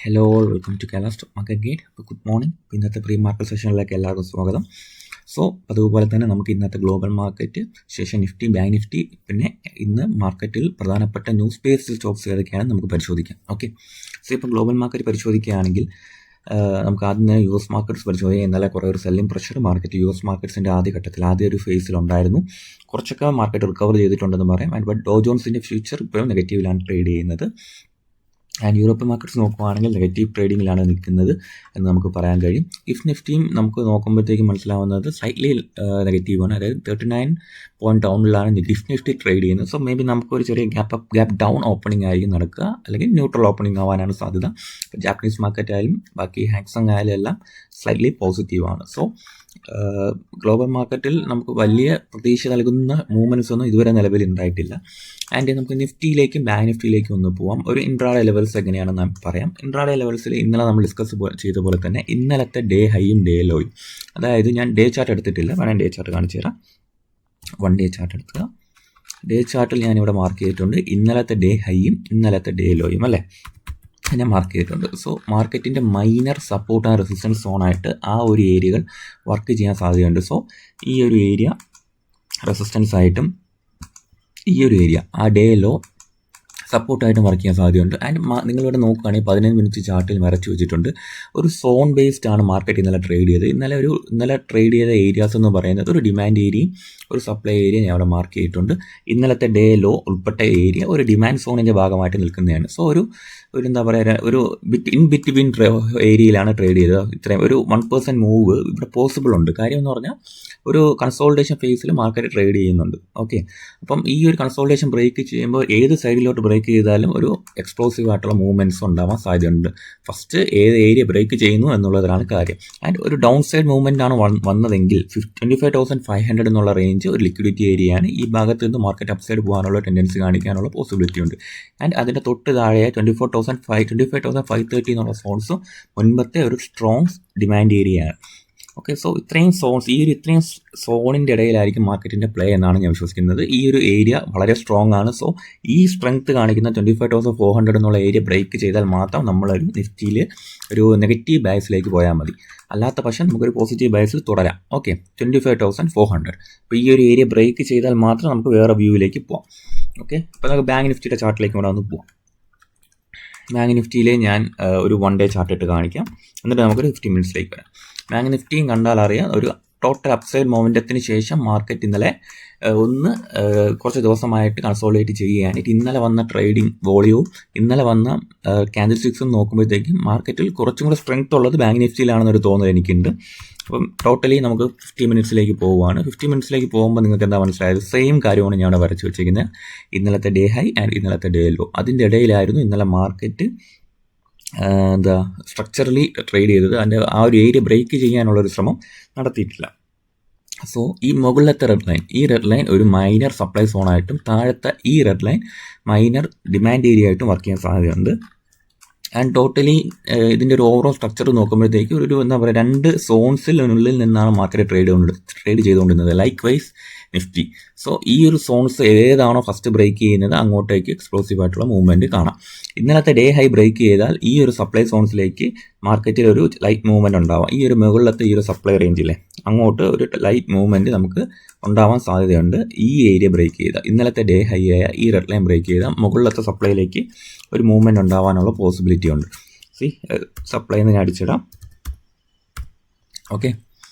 Hello, welcome to Kerala stock market guide. അപ്പോൾ good morning. ഇന്നത്തെ pre market സെഷനിലേക്ക് എല്ലാവർക്കും സ്വാഗതം. സോ അതുപോലെ തന്നെ നമുക്ക് ഇന്നത്തെ ഗ്ലോബൽ മാർക്കറ്റ്, ശേഷം നിഫ്റ്റി, ബാങ്ക് നിഫ്റ്റി, പിന്നെ ഇന്ന് മാർക്കറ്റിൽ പ്രധാനപ്പെട്ട ന്യൂസ് ബേസ്ഡ് സ്റ്റോക്സ് ഏതൊക്കെയാണ് നമുക്ക് പരിശോധിക്കാം. ഓക്കെ, സോ ഇപ്പോൾ ഗ്ലോബൽ മാർക്കറ്റ് പരിശോധിക്കുകയാണെങ്കിൽ നമുക്ക് ആദ്യം യു എസ് മാർക്കറ്റ്സ് പരിശോധിക്കാം. ഇന്നലെ കുറേ ഒരു selling pressure market U S മാർക്കറ്റ്സിൻ്റെ ആദ്യ ഒരു ഫേസിലുണ്ടായിരുന്നു. കുറച്ചൊക്കെ മാർക്കറ്റ് റിക്കവർ ചെയ്തിട്ടുണ്ടെന്ന് പറയാം. ബട്ട് ഡോ ജോൺസിൻ്റെ ഫ്യൂച്ചർ ഇപ്പോഴും നെഗറ്റീവിലാണ് ട്രേഡ് ചെയ്യുന്നത്. ആൻഡ് യൂറോപ്യൻ മാർക്കറ്റ്സ് നോക്കുകയാണെങ്കിൽ നെഗറ്റീവ് ട്രേഡിങ്ങിലാണ് നിൽക്കുന്നത് എന്ന് നമുക്ക് പറയാൻ കഴിയും. ഇഫ് നിഫ്റ്റിയും നമുക്ക് നോക്കുമ്പോഴത്തേക്കും മനസ്സിലാവുന്നത് സ്ലൈറ്റ്ലി നെഗറ്റീവാണ്. അതായത് 39 പോയിന്റ് ഡൗണിലാണ് ഇഫ് നിഫ്റ്റി ട്രേഡ് ചെയ്യുന്നത്. സോ മേ ബി നമുക്കൊരു ചെറിയ ഗ്യാപ്പ് ഡൗൺ ഓപ്പണിംഗ് ആയിരിക്കും നടക്കുക, അല്ലെങ്കിൽ ന്യൂട്രൽ ഓപ്പണിംഗ് ആവാനാണ് സാധ്യത. ജാപ്പനീസ് മാർക്കറ്റ് ആയാലും ബാക്കി ഹാങ്സങ് ആയാലും എല്ലാം സ്ലൈറ്റ്ലി പോസിറ്റീവാണ്. സോ ഗ്ലോബൽ മാർക്കറ്റിൽ നമുക്ക് വലിയ പ്രതീക്ഷ നൽകുന്ന മൂവ്മെൻറ്റ്സ് ഒന്നും ഇതുവരെ നിലവിൽ ഉണ്ടായിട്ടില്ല. ആൻഡ് നമുക്ക് നിഫ്റ്റിയിലേക്കും ബാങ്ക് നിഫ്റ്റിയിലേക്കും ഒന്ന് പോവാം. ഒരു ഇൻട്രാഡേ ലെവൽസ് എങ്ങനെയാണെന്ന് നമുക്ക് പറയാം. ഇൻട്രാഡേ ലെവൽസിൽ ഇന്നലെ നമ്മൾ ഡിസ്കസ് ചെയ്ത പോലെ തന്നെ ഇന്നലത്തെ ഡേ ഹൈയും ഡേ ലോയും, അതായത് ഞാൻ ഡേ ചാർട്ട് എടുത്തിട്ടില്ല, വേണം ഡേ ചാർട്ട് കാണിച്ചു തരാം. 1 ഡേ ചാർട്ട് എടുക്കുക. ഡേ ചാർട്ടിൽ ഞാനിവിടെ മാർക്ക് ചെയ്തിട്ടുണ്ട് ഇന്നലത്തെ ഡേ ഹൈയും ഇന്നലത്തെ ഡേ ലോയും, അല്ലേ, ഞാൻ മാർക്ക് ചെയ്തിട്ടുണ്ട്. സോ മാർക്കറ്റിൻ്റെ മൈനർ സപ്പോർട്ട് ആൻഡ് റെസിസ്റ്റൻസ് സോണായിട്ട് ആ ഒരു ഏരിയകൾ വർക്ക് ചെയ്യാൻ സാധ്യതയുണ്ട്. സോ ഈ ഒരു ഏരിയ റെസിസ്റ്റൻസ് ആയിട്ടും ഈ ഒരു ഏരിയ ആ ഡേ ലോ സപ്പോർട്ടായിട്ടും വർക്ക് ചെയ്യാൻ സാധ്യതയുണ്ട്. ആൻഡ് നിങ്ങളിവിടെ നോക്കുകയാണെങ്കിൽ 15 മിനിറ്റ് ചാർട്ടിൽ വരച്ചു വെച്ചിട്ടുണ്ട്. ഒരു സോൺ ബേസ്ഡ് ആണ് മാർക്കറ്റ് ഇന്നലെ ട്രേഡ് ചെയ്തത്. ഇന്നലെ ട്രേഡ് ചെയ്ത ഏരിയാസ് എന്ന് പറയുന്നത് ഒരു ഡിമാൻഡ് ഏരിയയും ഒരു സപ്ലൈ ഏരിയ ഞാൻ അവിടെ മാർക്ക് ചെയ്തിട്ടുണ്ട്. ഇന്നലത്തെ ഡേ ലോ ഉൾപ്പെട്ട ഏരിയ ഒരു ഡിമാൻഡ് സോണിൻ്റെ ഭാഗമായിട്ട് നിൽക്കുന്നതാണ്. സോ ഒരു എന്താ പറയുക, ഒരു ഇൻ ബിറ്റ്വീൻ ഏരിയയിലാണ് ട്രേഡ് ചെയ്തത്. ഇത്രയും ഒരു 1% മൂവ് ഇവിടെ പോസിബിൾ ഉണ്ട്. കാര്യം എന്ന് പറഞ്ഞാൽ ഒരു കൺസോൾട്ടേഷൻ ഫേസിൽ മാർക്കറ്റ് ട്രേഡ് ചെയ്യുന്നുണ്ട്. ഓക്കെ, അപ്പം ഈ ഒരു കൺസോൾട്ടേഷൻ ബ്രേക്ക് ചെയ്യുമ്പോൾ ഏത് സൈഡിലോട്ട് ബ്രേക്ക് ചെയ്താലും ഒരു എക്സ്പ്ലോസീവ് ആയിട്ടുള്ള മൂവ്മെൻറ്റ്സ് ഉണ്ടാവാൻ സാധ്യതയുണ്ട്. ഫസ്റ്റ് ഏത് ഏരിയ ബ്രേക്ക് ചെയ്യുന്നു എന്നുള്ളതാണ് കാര്യം. ആൻഡ് ഒരു ഡൗൺ സൈഡ് മൂവ്മെൻ്റ് ആണ് വന്നതെങ്കിൽ 25,500 എന്നുള്ള റേഞ്ച് ഒരു ലിക്വിഡിറ്റി ഏരിയയാണ്. ഈ ഭാഗത്ത് നിന്ന് മാർക്കറ്റ് അപ്സൈഡ് പോകാനുള്ള ടെൻഡൻസി കാണിക്കാനുള്ള പോസിബിലിറ്റി ഉണ്ട്. ആൻഡ് അതിൻ്റെ തൊട്ട് താഴെ 25,530 എന്നുള്ള സോൺസും മുൻപത്തെ ഒരു സ്ട്രോങ് ഡിമാൻഡ് ഏരിയയാണ്. ഓക്കെ, സോ ഇത്രയും സോണിൻ്റെ ഇടയിലായിരിക്കും മാർക്കറ്റിൻ്റെ പ്ലേ എന്നാണ് ഞാൻ വിശ്വസിക്കുന്നത്. ഈ ഒരു ഏരിയ വളരെ സ്ട്രോങ് ആണ്. സോ ഈ സ്ട്രെങ്ത് കാണിക്കുന്ന 25,400 എന്നുള്ള ഏരിയ ബ്രേക്ക് ചെയ്താൽ മാത്രം നമ്മളൊരു നിഫ്റ്റിയിൽ ഒരു നെഗറ്റീവ് ബയസിലേക്ക് പോയാൽ മതി. അല്ലാത്ത പക്ഷം നമുക്കൊരു പോസിറ്റീവ് ബയസിൽ തുടരാം. ഓക്കെ, 25,400. അപ്പോൾ ഈ ഒരു ഏരിയ ബ്രേക്ക് ചെയ്താൽ മാത്രം നമുക്ക് വേറെ വ്യൂവിലേക്ക് പോകാം. ഓക്കെ, അപ്പോൾ നമുക്ക് ബാങ്ക് നിഫ്റ്റിയുടെ ചാർട്ടിലേക്ക് കൂടെ ഒന്ന് പോകാം. ബാങ്ക് നിഫ്റ്റിയിലെ ഞാൻ ഒരു 1 ഡേ ചാർട്ട് ഇട്ട് കാണിക്കാം, എന്നിട്ട് നമുക്കൊരു 15 മിനിറ്റ്സിലേക്ക് വരാം. ബാങ്ക് നിഫ്റ്റിയും കണ്ടാൽ അറിയാം, ഒരു ടോട്ടൽ അപ്സൈഡ് മൊമെൻറ്റത്തിന് ശേഷം മാർക്കറ്റ് ഇന്നലെ കുറച്ച് ദിവസമായിട്ട് കൺസോളിഡേറ്റ് ചെയ്യുകയാണ്. ഇന്നലെ വന്ന ട്രേഡിംഗ് വോളിയവും ഇന്നലെ വന്ന ക്യാൻഡിൽ സ്റ്റിക്സും നോക്കുമ്പോഴത്തേക്കും മാർക്കറ്റിൽ കുറച്ചും കൂടെ സ്ട്രെങ്ത് ഉള്ളത് ബാങ്ക് നിഫ്റ്റിയിലാണെന്നൊരു തോന്നൽ എനിക്കുണ്ട്. അപ്പം ടോട്ടലി നമുക്ക് 50 മിനിറ്റ്സിലേക്ക് പോവുകയാണ്. 50 മിനിറ്റ്സിലേക്ക് പോകുമ്പോൾ നിങ്ങൾക്ക് എന്താ മനസ്സിലായത്? സെയിം കാര്യമാണ് ഞാൻ അവിടെ വരച്ച് വെച്ചിരിക്കുന്നത്. ഇന്നലത്തെ ഡേ ഹൈ ആൻഡ് ഇന്നലത്തെ ഡേ ലോ, അതിൻ്റെ ഇടയിലായിരുന്നു ഇന്നലെ മാർക്കറ്റ് സ്ട്രക്ചറലി ട്രേഡ് ചെയ്തത്. അതിൻ്റെ ആ ഒരു ഏരിയ ബ്രേക്ക് ചെയ്യാനുള്ളൊരു ശ്രമം നടത്തിയിട്ടില്ല. സോ ഈ മുകളിലത്തെ റെഡ് ലൈൻ ഒരു മൈനർ സപ്ലൈ സോണായിട്ടും താഴത്തെ ഈ red line minor demand area ആയിട്ടും വർക്ക് ചെയ്യാൻ സാധ്യതയുണ്ട്. ആൻഡ് ടോട്ടലി ഇതിൻ്റെ ഒരു ഓവറോൾ സ്ട്രക്ചർ നോക്കുമ്പോഴത്തേക്ക് ഒരു എന്താ പറയുക, 2 സോൺസിനുള്ളിൽ നിന്നാണ് മാർക്കറ്റ് ട്രേഡ് ചെയ്തുകൊണ്ടിരുന്നത്. Likewise Nifty. സോ ഈ ഒരു സോൺസ് ഏതാണോ ഫസ്റ്റ് ബ്രേക്ക് ചെയ്യുന്നത് അങ്ങോട്ടേക്ക് എക്സ്പ്ലോസീവ് ആയിട്ടുള്ള മൂവ്മെൻറ്റ് കാണാം. ഇന്നലത്തെ ഡേ ഹൈ ബ്രേക്ക് ചെയ്താൽ ഈ ഒരു സപ്ലൈ സോൺസിലേക്ക് മാർക്കറ്റിൽ ഒരു ലൈറ്റ് മൂവ്മെൻറ്റ് ഉണ്ടാവാം. ഈ ഒരു മുകളിലത്തെ ഈ ഒരു സപ്ലൈ റേഞ്ചിലെ അങ്ങോട്ട് ഒരു ലൈറ്റ് മൂവ്മെൻറ്റ് നമുക്ക് ഉണ്ടാവാൻ സാധ്യതയുണ്ട്. ഈ ഏരിയ ബ്രേക്ക് ചെയ്താൽ, ഇന്നലത്തെ ഡേ ഹൈ ആയ ഈ റെഡ് ലൈൻ ബ്രേക്ക് ചെയ്താൽ മുകളിലത്തെ സപ്ലൈയിലേക്ക് ഒരു മൂവ്മെൻറ്റ് ഉണ്ടാവാനുള്ള പോസിബിലിറ്റി ഉണ്ട്. സപ്ലൈ നിന്ന് അടിച്ചിടാം. ഓക്കെ,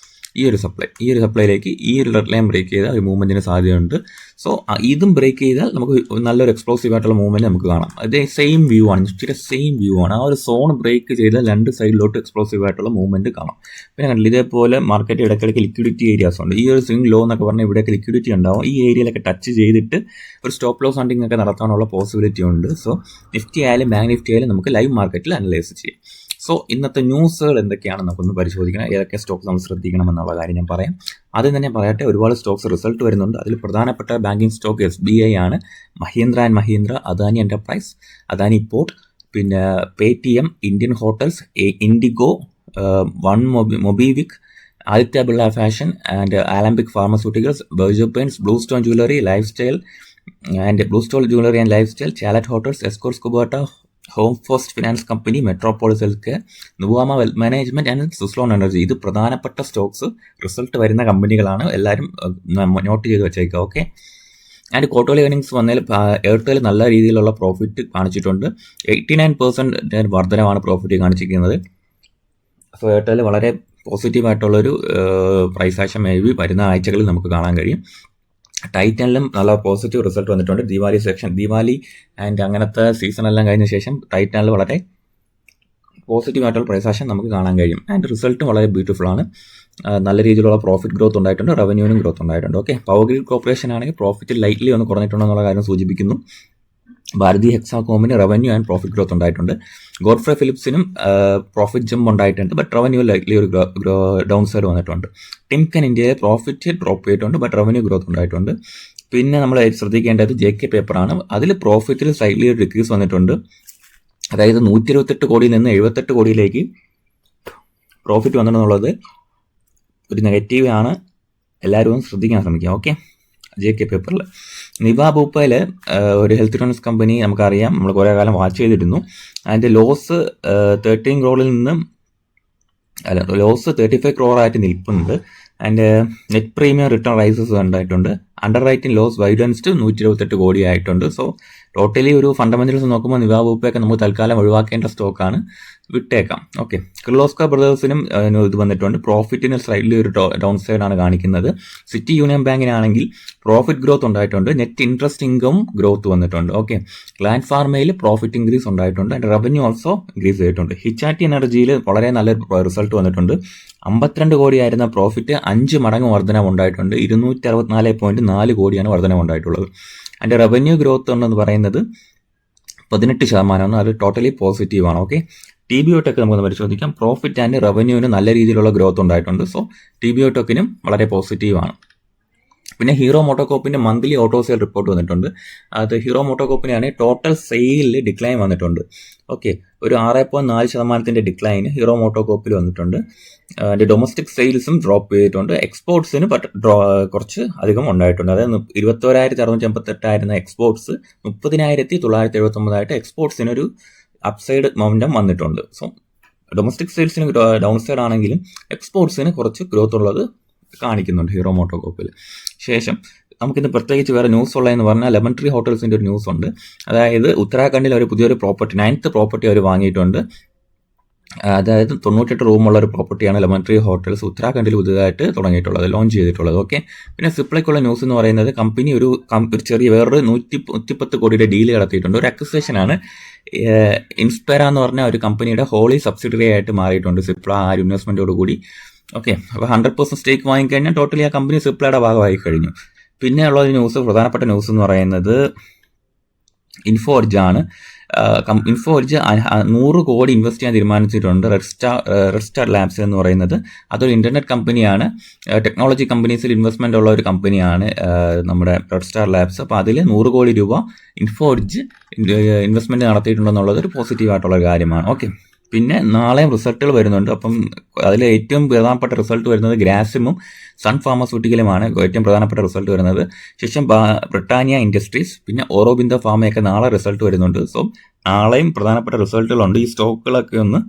ഈ ഒരു സപ്ലൈയിലേക്ക് ഈ ഒരു റെഡ് ലൈൻ ബ്രേക്ക് ചെയ്താൽ ഒരു മൂവ്മെൻറ്റിന് സാധ്യതയുണ്ട്. സോ ഇതും ബ്രേക്ക് ചെയ്താൽ നമുക്ക് നല്ലൊരു എക്സ്പ്ലോസീവ് ആയിട്ടുള്ള മൂവ്മെൻറ്റ് നമുക്ക് കാണാം. അതേ സെയിം വ്യൂ ആണ്, നിഫ്റ്റിയുടെ സെയിം വ്യൂ ആണ്. ആ ഒരു സോൺ ബ്രേക്ക് ചെയ്താൽ 2 സൈഡിലോട്ട് എക്സ്പ്ലോസീവ് ആയിട്ടുള്ള മൂവ്മെൻറ്റ് കാണാം. പിന്നെ കണ്ടില്ല, ഇതേപോലെ മാർക്കറ്റ് ഇടയ്ക്കിടയ്ക്ക് ലിക്വിഡിറ്റി ഏരിയാസ് ഉണ്ട്. ഈ ഒരു സ്വിംഗ് ലോ എന്നൊക്കെ പറഞ്ഞാൽ ഇവിടെയൊക്കെ ലിക്വിഡിറ്റി ഉണ്ടാവും. ഈ ഏരിയയിലൊക്കെ ടച്ച് ചെയ്തിട്ട് ഒരു സ്റ്റോപ്പ് ലോസ് ഹണ്ടിങ് ഒക്കെ നടത്താനുള്ള പോസിബിലിറ്റി ഉണ്ട്. സോ നിഫ്റ്റി ആയാലും ബാങ്ക് നിഫ്റ്റി ആയാലും നമുക്ക് ലൈവ് മാർക്കറ്റിൽ അനലൈസ് ചെയ്യാം. സോ ഇന്നത്തെ ന്യൂസുകൾ എന്തൊക്കെയാണെന്ന് നമുക്കൊന്ന് പരിശോധിക്കണം. ഏതൊക്കെ സ്റ്റോക്സ് നമ്മൾ ശ്രദ്ധിക്കണം എന്നുള്ള കാര്യം ഞാൻ പറയാം. ആദ്യം തന്നെ പറയട്ടെ, ഒരുപാട് സ്റ്റോക്സ് റിസൾട്ട് വരുന്നുണ്ട്. അതിൽ പ്രധാനപ്പെട്ട ബാങ്കിങ് സ്റ്റോക്ക് SBI ആണ്, Mahindra and Mahindra, Adani enterprise, Adani port, പിന്നെ Paytm, Indian hotels, IndiGo, MobiKwik, Aditya Birla fashion and Alembic pharmaceuticals, Berger paints, BlueStone jewellery, lifestyle and BlueStone jewellery and lifestyle, Chalet hotels, Escorts Kubota, Home First finance company, Metropolis health care, Nuvama wealth management and Suzlon energy. ഇത് പ്രധാനപ്പെട്ട Stokes result വരുന്ന കമ്പനികളാണ്. എല്ലാവരും not ചെയ്ത് വെച്ചേക്കുക. Okay. And quarterly earnings വന്നാൽ Airtel നല്ല രീതിയിലുള്ള പ്രോഫിറ്റ് കാണിച്ചിട്ടുണ്ട്. 89% വർധനമാണ് പ്രോഫിറ്റ് കാണിച്ചിരിക്കുന്നത്. സോ എയർടെൽ വളരെ പോസിറ്റീവായിട്ടുള്ളൊരു പ്രൈസ് ആക്ഷൻ മേ ബി വരുന്ന ആഴ്ചകളിൽ നമുക്ക് കാണാൻ കഴിയും. ടൈറ്റനിലും നല്ല പോസിറ്റീവ് റിസൾട്ട് വന്നിട്ടുണ്ട്. ദിവാലി ആൻഡ് അങ്ങനത്തെ സീസണെല്ലാം കഴിഞ്ഞ ശേഷം ടൈറ്റനിൽ വളരെ പോസിറ്റീവായിട്ടുള്ള പ്രൈസ് ആക്ഷൻ നമുക്ക് കാണാൻ കഴിയും. ആൻഡ് റിസൾട്ടും വളരെ ബ്യൂട്ടിഫുൾ ആണ്. നല്ല രീതിയിലുള്ള പ്രോഫിറ്റ് ഗ്രോത്ത് ഉണ്ടായിട്ടുണ്ട്, റവന്യൂവിനും ഗ്രോത്ത് ഉണ്ടായിട്ടുണ്ട്. ഓക്കെ. പവർ ഗ്രിഡ് കോർപ്പറേഷൻ ആണെങ്കിൽ പ്രോഫിറ്റ് ലൈറ്റ്ലി ഒന്ന് കുറഞ്ഞിട്ടുണ്ടെന്നുള്ള കാര്യം സൂചിപ്പിക്കുന്നു. ഭാരതി ഹെക്സാകോമിന് റവന്യൂ ആൻഡ് പ്രോഫിറ്റ് ഗ്രോത്ത് ഉണ്ടായിട്ടുണ്ട്. ഗോഡ്ഫ്രെ ഫിലിപ്സിനും പ്രോഫിറ്റ് ജമ്പ് ഉണ്ടായിട്ടുണ്ട്, ബട്ട് റവന്യൂ ലൈറ്റ്ലി ഒരു ഡൗൺ സൈഡ് വന്നിട്ടുണ്ട്. ടിംകൻ ഇന്ത്യയിൽ പ്രോഫിറ്റ് ഡ്രോപ്പ് ചെയ്തിട്ടുണ്ട്, ബട്ട് റവന്യൂ ഗ്രോത്ത് ഉണ്ടായിട്ടുണ്ട്. പിന്നെ നമ്മൾ ശ്രദ്ധിക്കേണ്ടത് JK പേപ്പറാണ്. അതിൽ പ്രോഫിറ്റിൽ സ്ലൈറ്റ്ലി ഒരു ഡിക്രീസ് വന്നിട്ടുണ്ട്. അതായത് 128 കോടിയിൽ നിന്ന് 78 കോടിയിലേക്ക് പ്രോഫിറ്റ് വന്നിട്ടുള്ളത് ഒരു നെഗറ്റീവ് ആണ്. എല്ലാവരും ശ്രദ്ധിക്കാൻ ശ്രമിക്കുക. ഓക്കെ. JK പേപ്പറിൽ നിവ ഭൂപ്പയിൽ ഒരു ഹെൽത്ത് ഇൻഷുറൻസ് കമ്പനി നമുക്കറിയാം, നമ്മൾ കുറേ കാലം വാച്ച് ചെയ്തിരുന്നു. അതിൻ്റെ ലോസ് 13 crore നിന്നും 35 crore ആയിട്ട് നിൽപ്പുണ്ട്. And net premium return rises ഉണ്ടായിട്ടുണ്ട്. അണ്ടർ റൈറ്റിംഗ് ലോസ് വൈഡൻസ്ഡ് 128 കോടി ആയിട്ടുണ്ട്. സോ ടോട്ടലി ഒരു ഫണ്ടമെന്റൽസ് നോക്കുമ്പോൾ നിവ ഭൂപ്പയൊക്കെ നമുക്ക് തൽക്കാലം ഒഴിവാക്കേണ്ട സ്റ്റോക്കാണ്, വിട്ടേക്കാം. ഓക്കെ. കിർലോസ്കർ ബ്രദേഴ്സിനും ഇത് വന്നിട്ടുണ്ട്. പ്രോഫിറ്റിന് സ്ലൈറ്റ്ലി ഒരു ഡൗൺ സൈഡാണ് കാണിക്കുന്നത്. സിറ്റി യൂണിയൻ ബാങ്കിനാണെങ്കിൽ പ്രോഫിറ്റ് ഗ്രോത്ത് ഉണ്ടായിട്ടുണ്ട്, നെറ്റ് ഇൻട്രസ്റ്റ് ഇൻകം ഗ്രോത്ത് വന്നിട്ടുണ്ട്. ഓക്കെ. ഗ്ലാൻഡ് ഫാർമയിൽ പ്രോഫിറ്റ് ഇൻക്രീസ് ഉണ്ടായിട്ടുണ്ട്, ആൻഡ് റവന്യൂ ഓൾസോ ഇൻക്രീസ് ചെയ്തിട്ടുണ്ട്. ഹിറ്റാറ്റി എനർജിയിൽ വളരെ നല്ല റിസൾട്ട് വന്നിട്ടുണ്ട്. 52 കോടിയായിരുന്ന പ്രോഫിറ്റ് 5 മടങ്ങ് വർധനവ് ഉണ്ടായിട്ടുണ്ട്. 264.4 കോടിയാണ് വർധനവ് ഉണ്ടായിട്ടുള്ളത്. അതിൻ്റെ റവന്യൂ ഗ്രോത്ത് എന്ന് പറയുന്നത് 18%. അത് ടോട്ടലി പോസിറ്റീവാണ്. ഓക്കെ. TBO ടെക് നമുക്ക് പരിശോധിക്കാം. പ്രോഫിറ്റ് ആൻഡ് റവന്യൂവിന് നല്ല രീതിയിലുള്ള ഗ്രോത്ത് ഉണ്ടായിട്ടുണ്ട്. സോ TBO ടെക്കിനും വളരെ പോസിറ്റീവാണ്. പിന്നെ ഹീറോ മോട്ടോകോപ്പിന്റെ മന്ത്ലി ഓട്ടോ സെയിൽ റിപ്പോർട്ട് വന്നിട്ടുണ്ട്. അത് ഹീറോ മോട്ടോകോപ്പിനാണെങ്കിൽ ടോട്ടൽ സെയിലിൽ ഡിക്ലൈൻ വന്നിട്ടുണ്ട്. ഓക്കെ. ഒരു 6.4% ഡിക്ലൈൻ ഹീറോ മോട്ടോകോപ്പിൽ വന്നിട്ടുണ്ട്. അതിൻ്റെ ഡൊമസ്റ്റിക് സെയിൽസും ഡ്രോപ്പ് ചെയ്തിട്ടുണ്ട്. എക്സ്പോർട്സിന് കുറച്ച് അധികം ഉണ്ടായിട്ടുണ്ട്. അതായത് 21,658 ആയിരുന്ന എക്സ്പോർട്സ് 30,979 എക്സ്പോർട്സിന് ഒരു അപ്സൈഡ് മൊമെന്റം വന്നിട്ടുണ്ട്. സോ ഡൊമസ്റ്റിക് സെയിൽസിന് ഡൗൺ സൈഡ് ആണെങ്കിലും എക്സ്പോർട്സിന് കുറച്ച് ഗ്രോത്ത് ഉള്ളത് കാണിക്കുന്നുണ്ട് ഹീറോ മോട്ടോകോപ്പിൽ. ശേഷം നമുക്കിന്ന് പ്രത്യേകിച്ച് വേറെ ന്യൂസ് ഉള്ളതെന്ന് പറഞ്ഞാൽ ലെമൺ ട്രീ ഹോട്ടൽസിൻ്റെ ഒരു ന്യൂസ് ഉണ്ട്. അതായത് ഉത്തരാഖണ്ഡിൽ ഒരു പുതിയൊരു പ്രോപ്പർട്ടി 9th പ്രോപ്പർട്ടി അവർ വാങ്ങിയിട്ടുണ്ട്. അതായത് 98 റൂമുള്ള ഒരു പ്രോപ്പർട്ടിയാണ് ലെമൺ ട്രീ ഹോട്ടൽസ് ഉത്തരാഖണ്ഡിൽ പുതിയതായിട്ട് തുടങ്ങിയിട്ടുള്ളത്, ലോഞ്ച് ചെയ്തിട്ടുള്ളത്. ഓക്കെ. പിന്നെ സിപ്ലയ്ക്കുള്ള ന്യൂസ് എന്ന് പറയുന്നത് കമ്പനി ഒരു ചെറിയ വേറൊരു 110 കോടിയുടെ ഡീൽ നടത്തിയിട്ടുണ്ട്. ഒരു അക്വിസിഷനാണ്. ഇൻസ്പെറ എന്ന് പറഞ്ഞ ഒരു കമ്പനിയുടെ ഹോളി സബ്സിഡറി ആയിട്ട് മാറിയിട്ടുണ്ട് സിപ്ല ആ ഒരു ഇൻവെസ്റ്റ്മെൻറ്റോട് കൂടി. ഓക്കെ. അപ്പോൾ 100% സ്റ്റേക്ക് വാങ്ങിക്കഴിഞ്ഞാൽ ടോട്ടലി ആ കമ്പനി സിപ്ലയുടെ ഭാഗമായി കഴിഞ്ഞു. പിന്നെ ഉള്ള ന്യൂസ്, പ്രധാനപ്പെട്ട ന്യൂസ് എന്ന് പറയുന്നത് ഇൻഫോർജ് ആണ്. ഇൻഫോർജ് 100 കോടി ഇൻവെസ്റ്റ് ചെയ്യാൻ തീരുമാനിച്ചിട്ടുണ്ട്. റെഡ് സ്റ്റാർ ലാബ്സ് എന്ന് പറയുന്നത് അതൊരു ഇന്റർനെറ്റ് കമ്പനിയാണ്. ടെക്നോളജി കമ്പനീസിൽ ഇൻവെസ്റ്റ്മെന്റ് ഉള്ള ഒരു കമ്പനിയാണ് നമ്മുടെ റെഡ് സ്റ്റാർ ലാബ്സ്. അപ്പോൾ അതിൽ 100 കോടി രൂപ ഇൻഫോർജ് ഇൻവെസ്റ്റ്മെന്റ് നടത്തിയിട്ടുണ്ടെന്നുള്ളത് ഒരു പോസിറ്റീവായിട്ടുള്ള കാര്യമാണ്. ഓക്കെ. പിന്നെ നാളെയും റിസൾട്ടുകൾ വരുന്നുണ്ട്. അപ്പം അതിൽ ഏറ്റവും പ്രധാനപ്പെട്ട റിസൾട്ട് വരുന്നത് ഗ്രാസിമും സൺ ഫാർമസ്യൂട്ടിക്കലുമാണ് ഏറ്റവും പ്രധാനപ്പെട്ട റിസൾട്ട് വരുന്നത്. ശേഷം ബ്രിട്ടാനിയ ഇൻഡസ്ട്രീസ്, പിന്നെ ഓറോബിന്ദോ ഫാമയൊക്കെ നാളെ റിസൾട്ട് വരുന്നുണ്ട്. സോ നാളെയും പ്രധാനപ്പെട്ട റിസൾട്ടുകളുണ്ട്. ഈ സ്റ്റോക്കുകളൊക്കെ ഒന്ന്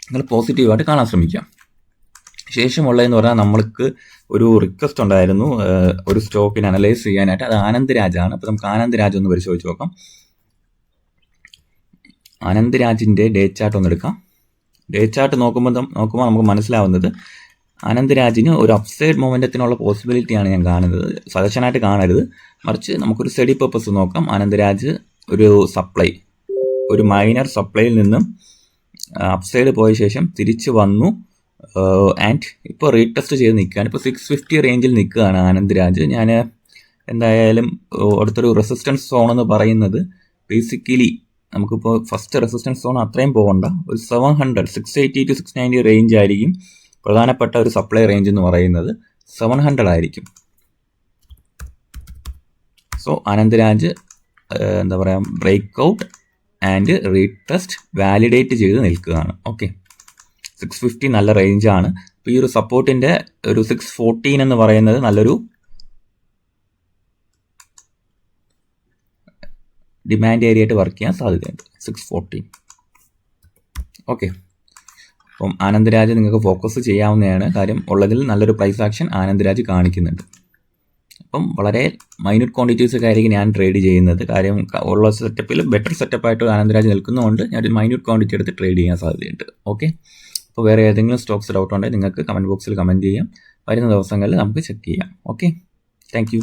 നിങ്ങൾ പോസിറ്റീവായിട്ട് കാണാൻ ശ്രമിക്കാം. ശേഷമുള്ളതെന്ന് പറഞ്ഞാൽ നമ്മൾക്ക് ഒരു റിക്വസ്റ്റ് ഉണ്ടായിരുന്നു ഒരു സ്റ്റോക്കിനെ അനലൈസ് ചെയ്യാനായിട്ട്. അത് ആനന്ദ് രാജാണ്. അപ്പോൾ നമുക്ക് ആനന്ദ് രാജ് ഒന്ന് പരിശോധിച്ച് നോക്കാം. ആനന്ദ് രാജിൻ്റെ ഡേ ചാർട്ട് ഒന്ന് എടുക്കാം. ഡേ ചാർട്ട് നോക്കുമ്പോൾ നമുക്ക് മനസ്സിലാവുന്നത് ആനന്ദ് രാജിന് ഒരു അപ്സൈഡ് മൊമെൻറ്റത്തിനുള്ള പോസിബിലിറ്റിയാണ് ഞാൻ കാണുന്നത്. സജഷനായിട്ട് കാണരുത്, മറിച്ച് നമുക്കൊരു സ്റ്റഡി പർപ്പസ് നോക്കാം. ആനന്ദ് രാജ് ഒരു മൈനർ സപ്ലൈയിൽ നിന്നും അപ്സൈഡ് പോയ ശേഷം തിരിച്ച് വന്നു ആൻഡ് ഇപ്പോൾ റീടെസ്റ്റ് ചെയ്ത് നിൽക്കുകയാണ്. ഇപ്പോൾ 650 റേഞ്ചിൽ നിൽക്കുകയാണ് ആനന്ദ് രാജ്. ഞാൻ എന്തായാലും അടുത്തൊരു റെസിസ്റ്റൻസ് സോൺ എന്ന് പറയുന്നത് ബേസിക്കലി നമുക്കിപ്പോൾ ഫസ്റ്റ് റെസിസ്റ്റൻസ് സോൺ അത്രയും പോകണ്ട, ഒരു 680 to 690 റേഞ്ച് ആയിരിക്കും പ്രധാനപ്പെട്ട ഒരു സപ്ലൈ റേഞ്ച് എന്ന് പറയുന്നത്. 700 ആയിരിക്കും. സോ ആനന്ദ് രാജ് എന്താ പറയുക, break out and retest validate ചെയ്ത് നിൽക്കുകയാണ്. ഓക്കെ. 650 നല്ല റേഞ്ചാണ്. അപ്പോൾ ഈ ഒരു സപ്പോർട്ടിൻ്റെ ഒരു 614 എന്ന് പറയുന്നത് നല്ലൊരു ഡിമാൻഡ് ഏരിയ ആയിട്ട് വർക്ക് ചെയ്യാൻ സാധ്യതയുണ്ട് 614. ഓക്കെ, അപ്പം ആനന്ദരാജ് നിങ്ങൾക്ക് ഫോക്കസ് ചെയ്യാവുന്നതാണ്. കാര്യം ഉള്ളതിൽ നല്ലൊരു പ്രൈസ് ആക്ഷൻ ആനന്ദരാജ് കാണിക്കുന്നുണ്ട്. അപ്പം വളരെ മൈന്യൂട്ട് ക്വാണ്ടിറ്റീസ് ഒക്കെ ആയിരിക്കും ഞാൻ ട്രേഡ് ചെയ്യുന്നത്. കാര്യം ഉള്ള സെറ്റപ്പിൽ ബെറ്റർ സെറ്റപ്പായിട്ട് ആനന്ദരാജ് നിൽക്കുന്നതുകൊണ്ട് ഞാനൊരു മൈന്യൂട്ട് ക്വാണ്ടിറ്റി എടുത്ത് ട്രേഡ് ചെയ്യാൻ സാധ്യതയുണ്ട്. ഓക്കെ, അപ്പോൾ വേറെ ഏതെങ്കിലും സ്റ്റോക്സ് ഡൗട്ട് ഉണ്ടെങ്കിൽ നിങ്ങൾക്ക് കമൻറ്റ് ബോക്സിൽ കമൻറ്റ് ചെയ്യാം. വരുന്ന ദിവസങ്ങളിൽ നമുക്ക് ചെക്ക് ചെയ്യാം. Okay, thank you.